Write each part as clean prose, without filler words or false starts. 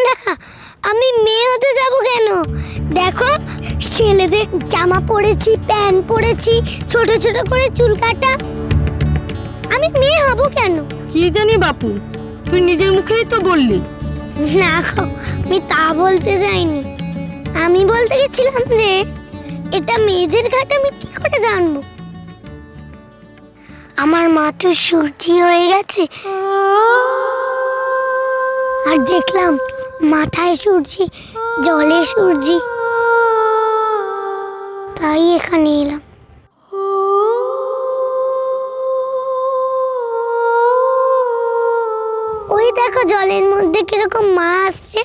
না, আমি মেয়ে হতে যাব কেন? দেখো, ছেলেদের জামা পরেছি, প্যান্ট পরেছি, ছোট ছোট করে চুল কাটা। আমি মেয়ে হব কেন? কি জানি বাপু, তুই নিজের মুখেই তো বললি। না গো, আমি তা বলতে যাইনি। আমি বলতে গেছিলাম যে এটা মেয়েদের ঘাট, আমি কি করে জানবো? আমার মা তো সূর্যি হয়ে গেছে, আর দেখলাম মাথায় সূর্যি, জলে সূর্যি, তাই এখানে এলাম। ওই দেখো জলের মধ্যে কিরকম মা আসছে।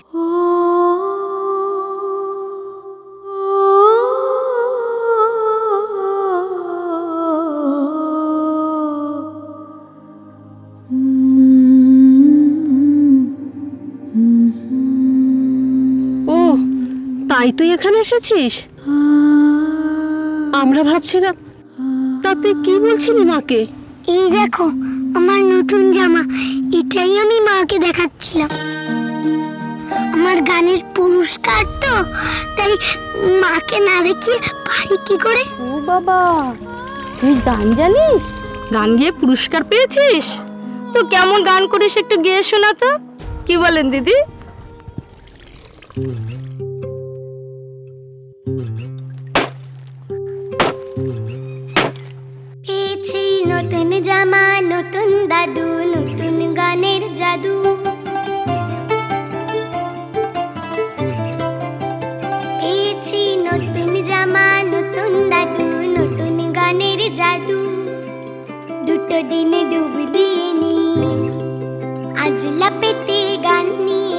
ও, তাই তুই এখানে এসেছিস? আমরা ভাবছিলাম, তা তুই কি বলছিলি মাকে? এই দেখো আমার নতুন জামা, এটাই আমি মাকে দেখাচ্ছিলাম। আমার গানের পুরস্কার তো, তাই মাকে না দেখিয়ে পারি কি করে? ও বাবা, তুই গান জানিস? গান গেয়ে পুরস্কার পেয়েছিস? তো কেমন গান করিস একটু গেয়ে শোনা তো। কি বলেন দিদি? পেয়েছি নতুন জামা, নতুন দাদু, নতুন গানের জাদু। পেয়েছি নতুন জামা, নতুন দাদু, নতুন গানের জাদু। দুটো দিন ডুব দিয়ে নি, আজ লাপেতে গান নিয়ে